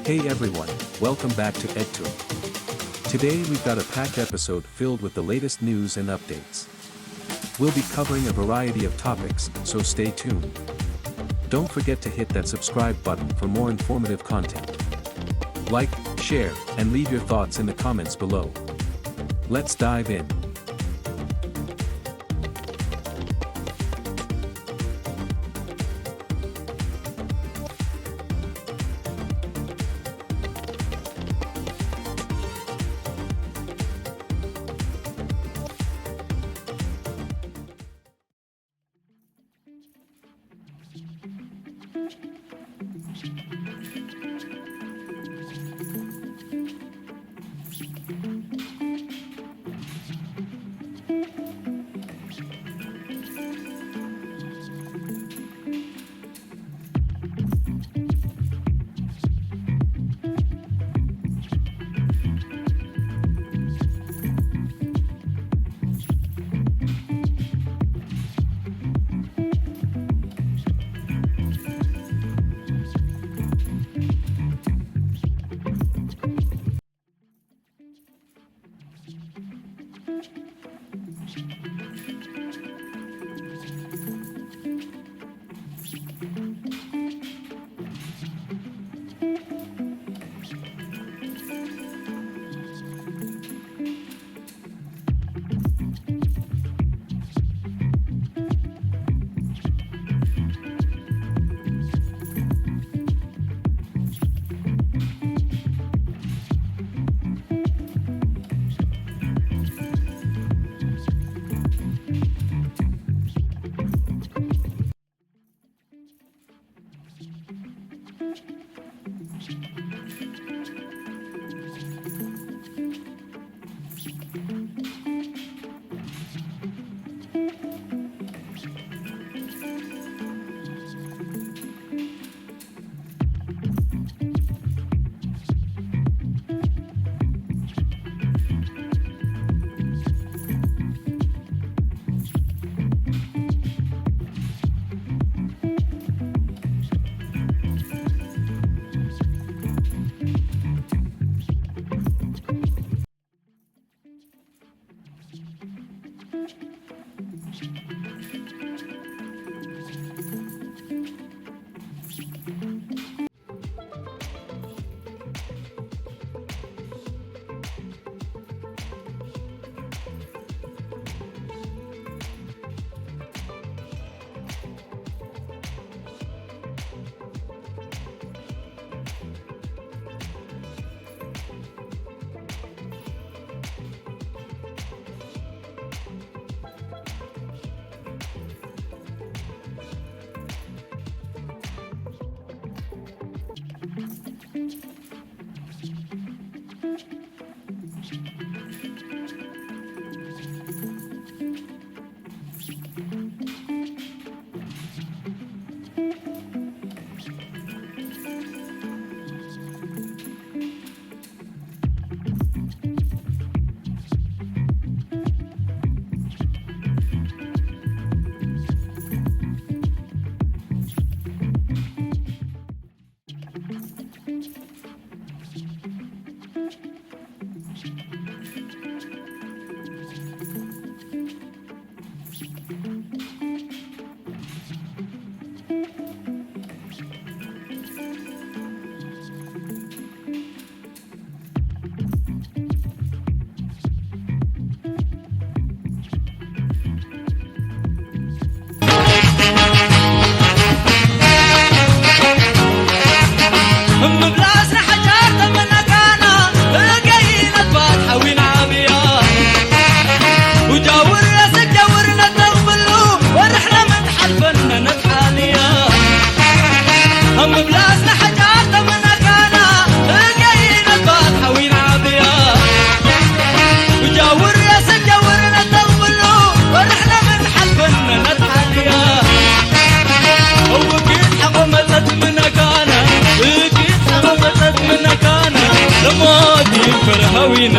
Hey everyone, welcome back to EdTube. Today we've got a packed episode filled with the latest news and updates. We'll be covering a variety of topics, so stay tuned. Don't forget to hit that subscribe button for more informative content. Like, share, and leave your thoughts in the comments below. Let's dive in.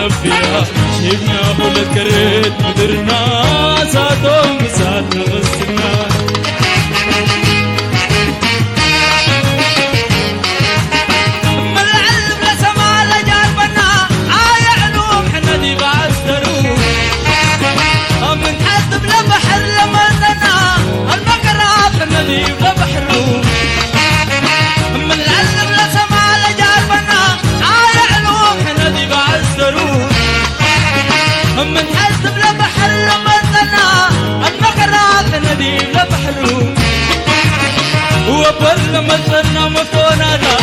نبيها شفنا خلت كريت مدرنا ساتهم ساتنا غسنا ملعل عدي لبحرو وبر لما تنا مكوناتا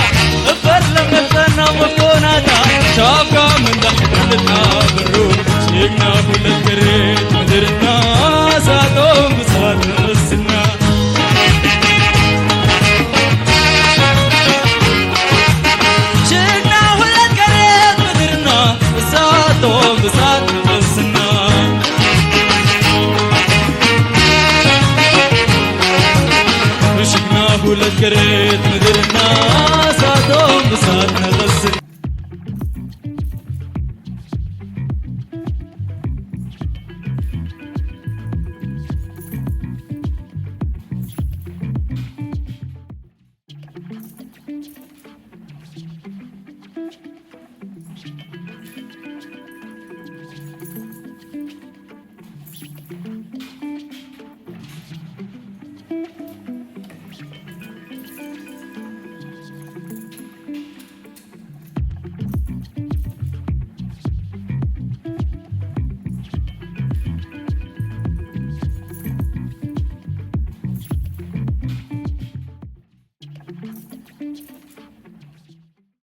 بر لما تنا مكوناتا شاكا من دحنا برو سينا كل كريت مدرنا ساتهم بسات نسنا شينا كل كريت مدرنا ساتهم بسات نسنا شينا كل كريت مدرنا